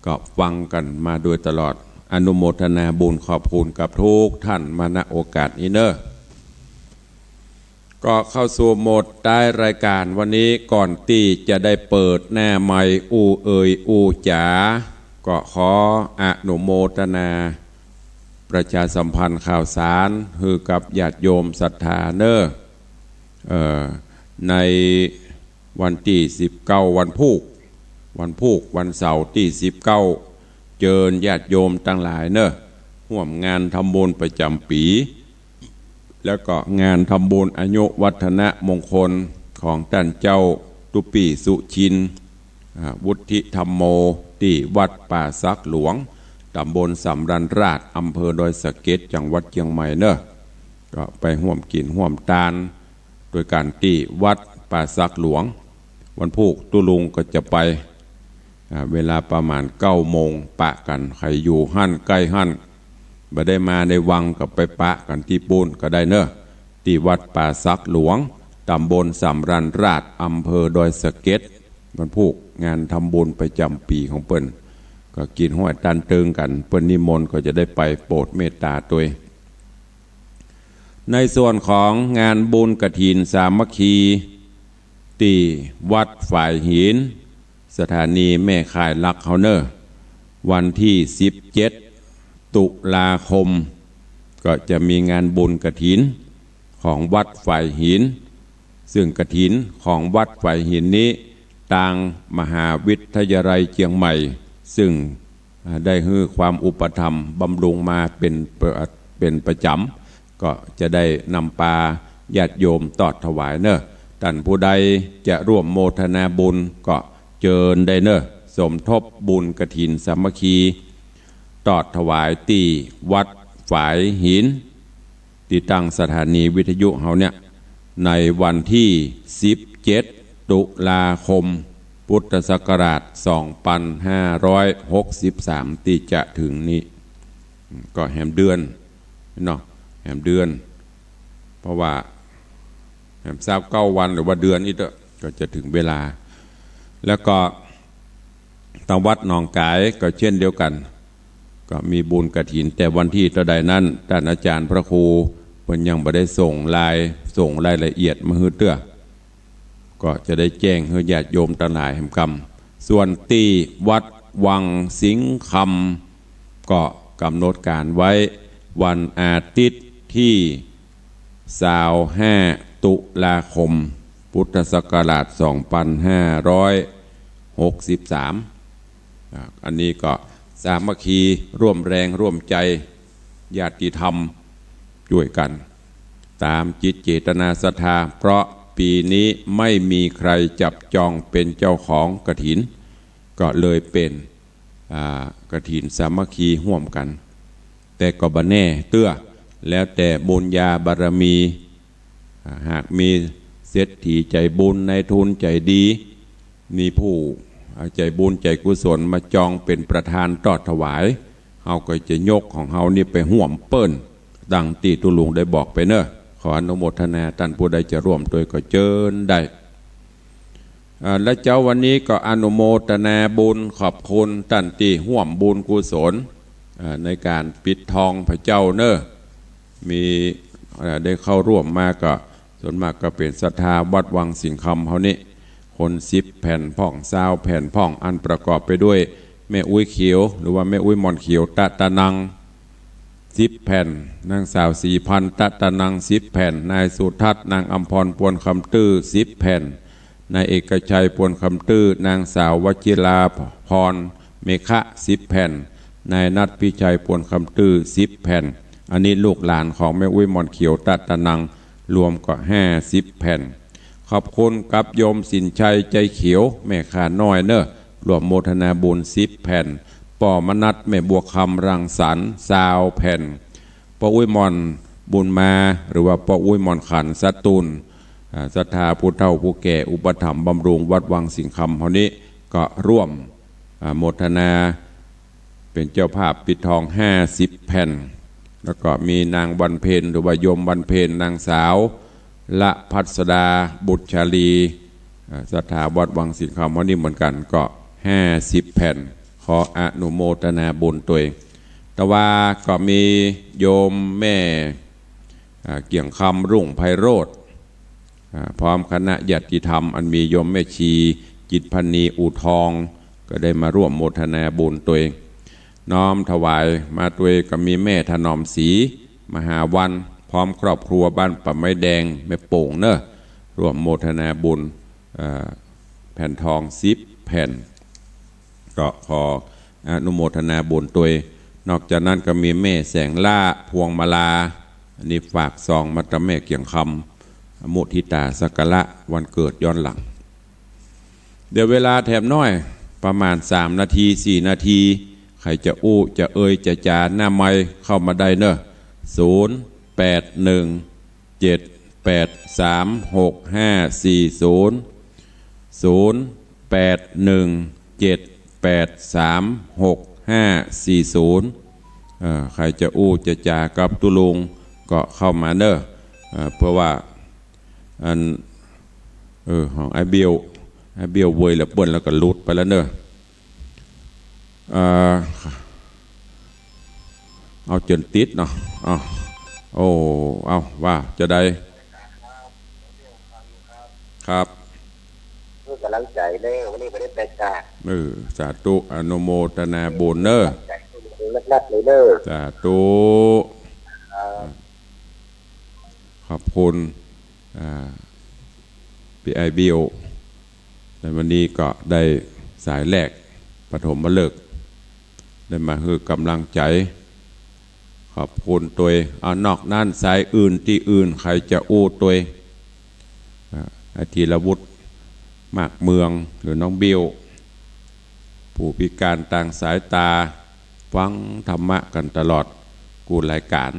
ก็ฟังกันมาโดยตลอดอนุโมทนาบุญขอบคุณกับทุกท่านมาณโอกาสนี้เนอะก็เข้าสู่โหมดใต้รายการวันนี้ก่อนที่จะได้เปิดหน้าไมค์อูจ๋าก็ขออนุโมทนาประชาสัมพันธ์ข่าวสารคือกับญาติโยมศรัทธาเนอะในวันที่19วันพุธวันเสาร์ที่19เจิญญาติโยมทั้งหลายเนอะร่วมงานทำบุญประจำปีแล้วก็งานทำบุญอายุวัฒนมงคลของท่านเจ้าตุปีสุชินวุฒิธรรมโมที่วัดป่าซักหลวงตำบลสำรันราชอำเภอดอยสะเก็ดจังหวัดเชียงใหม่เนอะก็ไปร่วมกินร่วมทานโดยการที่วัดป่าซักหลวงวันพุธตุลุงก็จะไปเวลาประมาณ9 โมงปะกันใครอยู่หั่นใกล้หั่นบ่ได้มาในวังกับไปปะกันที่ปูนก็ได้เนอะที่วัดป่าซักหลวงตำบลสำรันราชอำเภอดอยสะเก็ดวันพุธงานทำบุญประจำปีของเปิ้นก็กินห้วยตันเติงกันเปิ้นนิมนต์ก็จะได้ไปโปรดเมตตาตัวในส่วนของงานบุญกฐินสามัคคีที่วัดฝ่ายหินสถานีแม่ข่ายลักเฮาเนอร์วันที่17 ตุลาคมก็จะมีงานบุญกฐินของวัดฝ่ายหินซึ่งกฐินของวัดฝ่ายหินนี้ต่างมหาวิทยาลัยเชียงใหม่ซึ่งได้ให้ความอุปถัมภ์บำรุงมาเป็นประจำ ก็จะได้นำปาญาติโยมตอดถวายเนอะท่านผู้ใดจะร่วมโมทนาบุญก็เจิญได้เนอะสมทบบุญกฐินสามัคคีตอดถวายที่วัดฝายหินที่ตั้งสถานีวิทยุเฮาเนี่ยในวันที่17ตุลาคมพุทธศักราช2563ที่จะถึงนี้ก็แหมเดือนเนาะแหมเดือนเพราะว่าแหมทราบ9 วันหรือว่าเดือนนี้ก็จะถึงเวลาแล้วก็ทางวัดหนองกายก็เช่นเดียวกันก็มีบุญกฐินแต่วันที่เท่าใดนั้นท่านอาจารย์พระครูเพิ่นยังบ่ได้ส่งรายละเอียดมาให้เตื้อก็จะได้แจ้งให้ญาติโยมทั้งหลายแห่งกรรมส่วนที่วัดวังสิงคำก็กำหนดการไว้วันอาทิตย์ที่25ตุลาคมพุทธศักราช2563อันนี้ก็สามัคคีร่วมแรงร่วมใจญาติธรรมช่วยกันตามจิตเจตนาศรัทธาเพราะปีนี้ไม่มีใครจับจองเป็นเจ้าของกฐินก็เลยเป็นกฐินสามัคคีร่วมกันแต่ก็บ่แน่เตื้อแล้วแต่บุญญาบารมีหากมีเศรษฐีใจบุญในทุนใจดีมีผู้ใจบุญใจกุศลมาจองเป็นประธานตอดถวายเฮาก็จะยกของเฮานี่ไปห่วมเปิ้นดังที่ตุลุงได้บอกไปเนอะขออนุโมทนาท่านผู้ใดจะร่วมโดยก็เชิญได้และเจ้าวันนี้ก็อนุโมทนาบุญขอบคุณท่านที่ห่วมบุญกุศลในการปิดทองพระเจ้าเนอะมีได้เข้าร่วมมาก็ส่วนมากก็เป็นศรัทธาวัดวังสิงคำเฮานี่คน10 แผ่นพ่อง20 แผ่นพ่องอันประกอบไปด้วยแม่อุ้ยเขียวหรือว่าแม่อุ้ยมอนเขียวตะนัง10 แผ่นนางสาว4,000ตะนัง10 แผ่นนายสุทัศน์นางอัมพรปวนคำตื้อ10 แผ่นนายเอกชัยปวนคำตื้อนางสาววชิราพรเมฆะ10 แผ่นนายนัทพิชัยปวนคำตื้อ10 แผ่นอันนี้ลูกหลานของแม่อุ้ยมอนเขียวตะนังรวมก็50 แผ่นขอบคุณกับโยมสินชัยใจเขียวแม่ขาน้อยเนอะรวมโมทนาบุญ10 แผ่นป่อมนัดแม่บัวคำรังสรรค์20 แผ่นป่ออุ้ยมอนบุญมาหรือว่าป่ออุ้ยมอนขันสัตตุลศรัทธาผู้เฒ่าผู้แก่อุปถัมภ์บำรุงวัดวังสิงคำเฮานี้ก็ร่วมโมทนาเป็นเจ้าภาพปิดทอง50 แผ่นแล้วก็มีนางวันเพ็ญหรือว่าโยมวันเพ็ญนางสาวละพัสดาบุตรชาลีศรัทธาวัดวังสิงคำวันนี้เหมือนกันก็50 แผ่นขออนุโมทนาบุญตัวเองแต่ว่าก็มีโยมแม่เกี่ยงคำรุ่งไพโรธพร้อมคณะญาติธรรมอันมีโยมแม่ชีจิตพันนีอู่ทองก็ได้มาร่วมโมทนาบุญตัวเองน้อมถวายมาตัวเองก็มีแม่ถนอมศรีมหาวันพร้อมครอบครัวบ้านป่าไม้แดงแม่โป่งเนอะร่วมโมทนาบุญแผ่นทอง10 แผ่นก็ขออนุโมทนาบุญตัวนอกจากนั้นก็มีแม่แสงล่าพวงมาลาอันนี้ฝากซองมาตะแม่เกี่ยงคำมุทิตาสักกะละวันเกิดย้อนหลังเดี๋ยวเวลาแถมน้อยประมาณ3 นาที4 นาทีใครจะอู้จะเอ่ยจะจาหน้าไม้เข้ามาได้เนอะใครจะอู้จะจากับตุลุงก็เข้ามาเนอะเพราะว่าอันของไอเบียวเวยแล้วเปิ้นแล้วก็ลุดไปแล้วเนอะเอาจนติดเนาะเอาว่าจะได้ครับกำลังใจเด้อวันนี้ไม่ได้ไปกาสาธุอนุโมทนาบุญเนอะนักเลยเด้อสาธุขอบคุณพี่ไอบิวในวันนี้ก็ได้สายแรกปฐมฤกษ์ได้มาคือกำลังใจข อบคุณตัวเอานอกนั่นสายอื่นที่อื่นใครจะอู้ตัวอาทีละวุฒิมากเมืองหรือน้องบิวผู้พิการทางสายตาฟังธรรมะกันตลอดกูรายการ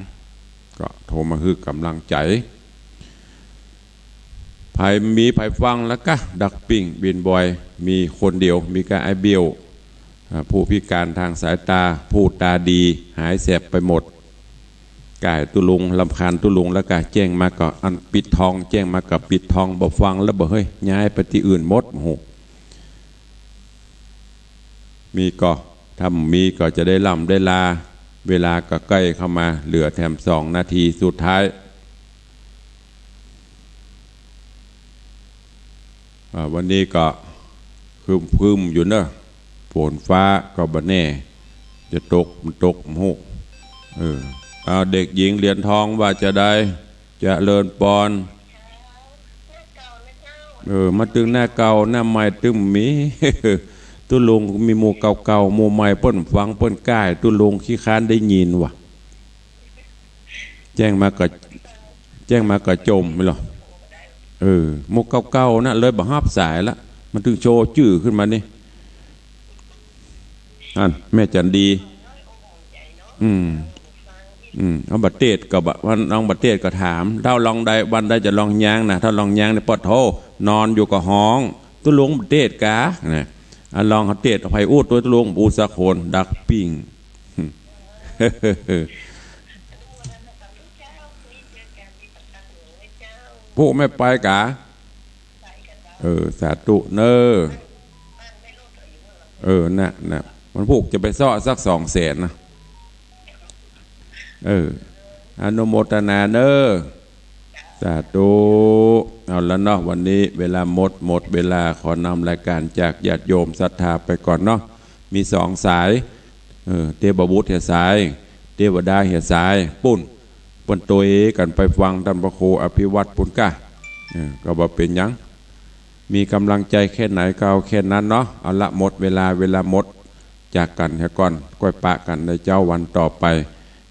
ก็โทรมาคือกำลังใจไผ่ฟังแล้วก็ดักปิ้งบินบอยมีคนเดียวมีการไอเบียวผู้พิการทางสายตาผู้ตาดีหายแสบไปหมดกายตุลุงลำคาญตุลุงแล้วก็แจ้งมาก็อันปิดทองแจ้งมากับปิดทองบ่ฟังแล้วบ่เฮ้ยย้ายไปที่อื่นหมดโหมีก็ถ้ามีก็จะได้ล่ำได้ลาเวลาก็ใกล้เข้ามาเหลือแถม2 นาทีสุดท้ายวันนี้ก็คืมอยู่เนอะฝนฟ้าก็บ่แน่จะตกมันตกโหเอาเด็กหญิงเหรียญทองว่าจะได้จะเลินปอนมาตึงหน้าเก่าหน้าใหม่ตึมมีตุลุงมีหมู่เก่าๆหมู่ใหม่เปิ้นฟังเปิ้นก้ายตุลุงขี้ค้านได้ยินว่ะแจ้งมาก็จมไม่หรอหมู่เก่าๆนะเลยบ่ฮับสายละมันถึงโชว์ชื่อขึ้นมานี่แม่จันดีเอาบัตเตดกับวันน้องบัตเตดก็ถามถ้าลองได้วันได้จะลองย่างนะถ้าลองย่างในปอดโทนอนอยู่กับห้องตุลุงบัตเตดกะนะลองเขาเตดไผ่อูดตัวตุลุงอูสะโคนดักปิ้งพวกไม่ไปกะสาธุเนอน่ะมันพวกจะไปซ่อสัก200,000นะอนุโมทนาเนอสาธุเอาละเนาะวันนี้เวลาหมดเวลาขอนำรายการจากญาติโยมศรัทธาไปก่อนเนาะมี2 สายเทพบุตรเหียสายเทวดาเหียสายปุ่นตัวกันไปฟังท่านพระครูอภิวัตรปุณกะก็บ่เป็นยังมีกำลังใจแค่ไหนก็เอาแค่นั้นเนาะเอาละหมดเวลาหมดจากกันแค่ก่อนก้อยปะกันในเจ้าวันต่อไป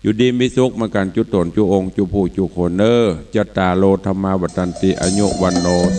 อยู่ดีมีสุขเหมือนกันจุตนจุองค์จุผู้จุโคนเนอจัตตาโลธรรมาวัตันติอายุวันโน